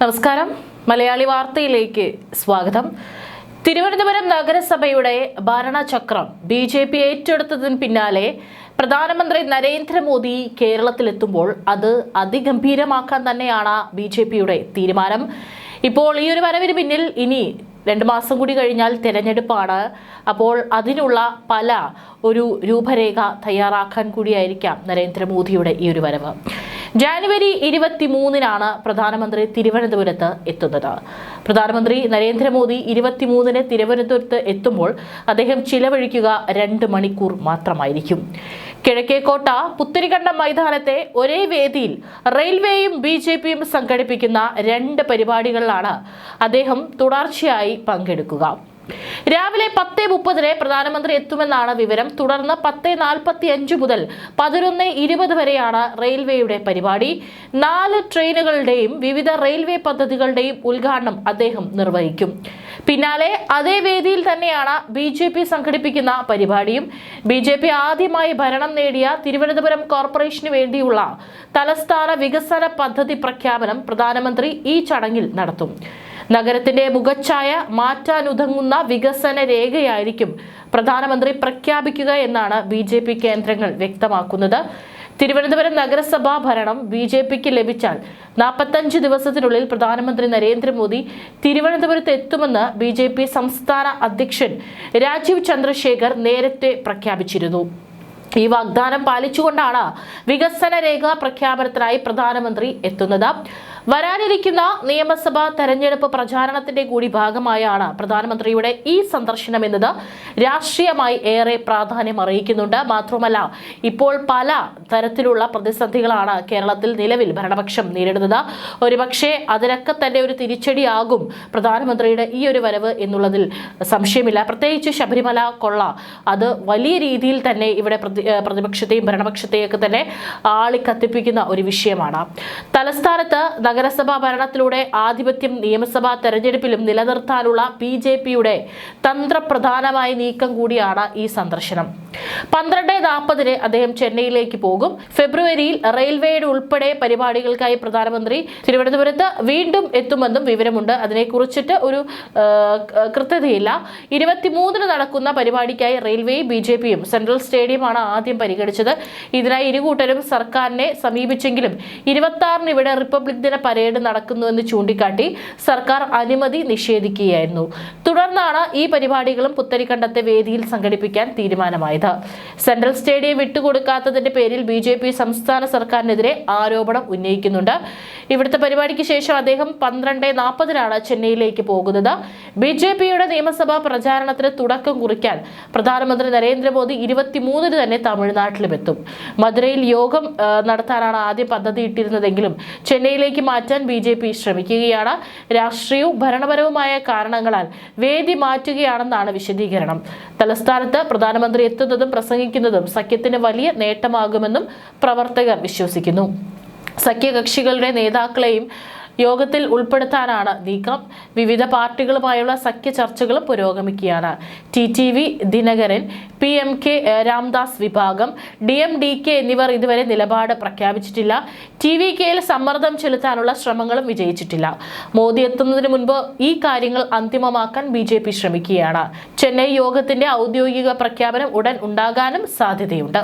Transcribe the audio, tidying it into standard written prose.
നമസ്കാരം. മലയാളി വാർത്തയിലേക്ക് സ്വാഗതം. തിരുവനന്തപുരം നഗരസഭയുടെ ഭരണചക്രം ബി.ജെ.പി. ഏറ്റെടുത്തതിന് പിന്നാലെ പ്രധാനമന്ത്രി നരേന്ദ്രമോദി കേരളത്തിലെത്തുമ്പോൾ അത് അതിഗംഭീരമാക്കാൻ തന്നെയാണ് ബി.ജെ.പിയുടെ തീരുമാനം. ഇപ്പോൾ ഈ ഒരു വരവിന് പിന്നിൽ ഇനി 2 മാസം കൂടി കഴിഞ്ഞാൽ തെരഞ്ഞെടുപ്പാണ്. അപ്പോൾ അതിനുള്ള പല ഒരു രൂപരേഖ തയ്യാറാക്കാൻ കൂടിയായിരിക്കാം നരേന്ദ്രമോദിയുടെ ഈ ഒരു വരവ്. ജാനുവരി 23-നാണ് പ്രധാനമന്ത്രി തിരുവനന്തപുരത്ത് എത്തുന്നത്. പ്രധാനമന്ത്രി നരേന്ദ്രമോദി 23-ന് തിരുവനന്തപുരത്ത് എത്തുമ്പോൾ അദ്ദേഹം ചിലവഴിക്കുക 2 മണിക്കൂർ മാത്രമായിരിക്കും. കിഴക്കേക്കോട്ട പുത്തരിക്കണ്ടം മൈതാനത്തെ ഒരേ വേദിയിൽ റെയിൽവേയും ബി.ജെ.പിയും സംഘടിപ്പിക്കുന്ന 2 പരിപാടികളിലാണ് അദ്ദേഹം തുടർച്ചയായി പങ്കെടുക്കുക. രാവിലെ 10:30 പ്രധാനമന്ത്രി എത്തുമെന്നാണ് വിവരം. തുടർന്ന് 10:45 മുതൽ 11:20 വരെയാണ് റെയിൽവേയുടെ പരിപാടി. 4 ട്രെയിനുകളുടെയും വിവിധ റെയിൽവേ പദ്ധതികളുടെയും ഉദ്ഘാടനം അദ്ദേഹം നിർവഹിക്കും. പിന്നാലെ അതേ വേദിയിൽ തന്നെയാണ് ബി.ജെ.പി. സംഘടിപ്പിക്കുന്ന പരിപാടിയും. ബി.ജെ.പി. ആദ്യമായി ഭരണം നേടിയ തിരുവനന്തപുരം കോർപ്പറേഷന് വേണ്ടിയുള്ള തലസ്ഥാന വികസന പദ്ധതി പ്രഖ്യാപനം പ്രധാനമന്ത്രി ഈ ചടങ്ങിൽ നടത്തും. നഗരത്തിന്റെ മുഖച്ഛായ മാറ്റാനുതങ്ങുന്ന വികസന രേഖയായിരിക്കും പ്രധാനമന്ത്രി പ്രഖ്യാപിക്കുക എന്നാണ് ബി.ജെ.പി. കേന്ദ്രങ്ങൾ വ്യക്തമാക്കുന്നത്. തിരുവനന്തപുരം നഗരസഭാ ഭരണം ബി.ജെ.പിക്ക് ലഭിച്ചാൽ 45 ദിവസത്തിനുള്ളിൽ പ്രധാനമന്ത്രി നരേന്ദ്രമോദി തിരുവനന്തപുരത്ത് എത്തുമെന്ന് ബി.ജെ.പി. സംസ്ഥാന അധ്യക്ഷൻ രാജീവ് ചന്ദ്രശേഖർ നേരത്തെ പ്രഖ്യാപിച്ചിരുന്നു. ഈ വാഗ്ദാനം പാലിച്ചുകൊണ്ടാണ് വികസന രേഖ പ്രഖ്യാപനത്തിനായി പ്രധാനമന്ത്രി എത്തുന്നത്. വരാനിരിക്കുന്ന നിയമസഭാ തെരഞ്ഞെടുപ്പ് പ്രചാരണത്തിന്റെ കൂടി ഭാഗമായാണ് പ്രധാനമന്ത്രിയുടെ ഈ സന്ദർശനം എന്നത് രാഷ്ട്രീയമായി ഏറെ പ്രാധാന്യം അറിയിക്കുന്നുണ്ട്. മാത്രമല്ല, ഇപ്പോൾ പല തരത്തിലുള്ള പ്രതിസന്ധികളാണ് കേരളത്തിൽ നിലവിൽ ഭരണപക്ഷം നേരിടുന്നത്. ഒരുപക്ഷെ അതിനൊക്കെ തന്നെ ഒരു തിരിച്ചടിയാകും പ്രധാനമന്ത്രിയുടെ ഈ ഒരു വരവ് എന്നുള്ളതിൽ സംശയമില്ല. പ്രത്യേകിച്ച് ശബരിമല കൊള്ള, അത് വലിയ രീതിയിൽ തന്നെ ഇവിടെ പ്രതിപക്ഷത്തെയും ഭരണപക്ഷത്തെയും ഒക്കെ തന്നെ ആളിക്കത്തിപ്പിക്കുന്ന ഒരു വിഷയമാണ്. തലസ്ഥാനത്ത് നഗരസഭാ ഭരണത്തിലൂടെ ആധിപത്യം നിയമസഭാ തെരഞ്ഞെടുപ്പിലും നിലനിർത്താനുള്ള ബി.ജെ.പിയുടെ തന്ത്രപ്രധാനമായ നീക്കം കൂടിയാണ് ഈ സന്ദർശനം. 12:40 അദ്ദേഹം ചെന്നൈയിലേക്ക് പോകും. ഫെബ്രുവരിയിൽ റെയിൽവേയുടെ ഉൾപ്പെടെ പരിപാടികൾക്കായി പ്രധാനമന്ത്രി തിരുവനന്തപുരത്ത് വീണ്ടും എത്തുമെന്നും വിവരമുണ്ട്. അതിനെക്കുറിച്ചിട്ട് ഒരു കൃത്യതയില്ല. 23-ന് നടക്കുന്ന പരിപാടിക്കായി റെയിൽവേയും ബി.ജെ.പിയും സെൻട്രൽ സ്റ്റേഡിയമാണ് ആദ്യം പരിഗണിച്ചത്. ഇതിനായി ഇരുകൂട്ടരും സർക്കാരിനെ സമീപിച്ചെങ്കിലും 26-ന് ഇവിടെ റിപ്പബ്ലിക് ദിന പരേഡ് നടക്കുന്നുവെന്ന് ചൂണ്ടിക്കാട്ടി സർക്കാർ അനുമതി നിഷേധിക്കുകയായിരുന്നു. തുടർന്നാണ് ഈ പരിപാടികളും പുത്തരിക്കണ്ടത്തെ വേദിയിൽ സംഘടിപ്പിക്കാൻ തീരുമാനമായത്. സെൻട്രൽ സ്റ്റേഡിയം വിട്ടുകൊടുക്കാത്തതിന്റെ പേരിൽ ബി.ജെ.പി. സംസ്ഥാന സർക്കാരിനെതിരെ ആരോപണം ഉന്നയിക്കുന്നുണ്ട്. ഇവിടുത്തെ പരിപാടിക്ക് ശേഷം അദ്ദേഹം 12:40-നാണ് ചെന്നൈയിലേക്ക് പോകുന്നത്. ബി.ജെ.പിയുടെ നിയമസഭാ പ്രചാരണത്തിന് തുടക്കം കുറിക്കാൻ പ്രധാനമന്ത്രി നരേന്ദ്രമോദി 23-ന് തന്നെ തമിഴ്നാട്ടിലുമെത്തും. മധുരയിൽ യോഗം നടത്താനാണ് ആദ്യം പദ്ധതി ഇട്ടിരുന്നതെങ്കിലും ചെന്നൈയിലേക്ക് മാറ്റാൻ ബി.ജെ.പി. ശ്രമിക്കുകയാണ്. രാഷ്ട്രീയവും ഭരണപരവുമായ കാരണങ്ങളാൽ വേദി മാറ്റുകയാണെന്നാണ് വിശദീകരണം. തലസ്ഥാനത്ത് പ്രധാനമന്ത്രി എത്തുന്നതും പ്രസംഗിക്കുന്നതും സഖ്യത്തിന് വലിയ നേട്ടമാകുമെന്നും പ്രവർത്തകർ വിശ്വസിക്കുന്നു. സഖ്യകക്ഷികളുടെ നേതാക്കളെയും യോഗത്തിൽ ഉൾപ്പെടുത്താനാണ് നീക്കം. വിവിധ പാർട്ടികളുമായുള്ള സഖ്യ ചർച്ചകളും പുരോഗമിക്കുകയാണ്. ടി.ടി.വി. ദിനകരൻ, പി.എം.കെ. രാംദാസ് വിഭാഗം, ഡി.എം.ഡി.കെ. എന്നിവർ ഇതുവരെ നിലപാട് പ്രഖ്യാപിച്ചിട്ടില്ല. ടി.വി.കെയിൽ സമ്മർദ്ദം ചെലുത്താനുള്ള ശ്രമങ്ങളും വിജയിച്ചിട്ടില്ല. മോദി എത്തുന്നതിന് മുൻപ് ഈ കാര്യങ്ങൾ അന്തിമമാക്കാൻ ബി.ജെ.പി. ശ്രമിക്കുകയാണ്. ചെന്നൈ യോഗത്തിന്റെ ഔദ്യോഗിക പ്രഖ്യാപനം ഉടൻ ഉണ്ടാകാനും സാധ്യതയുണ്ട്.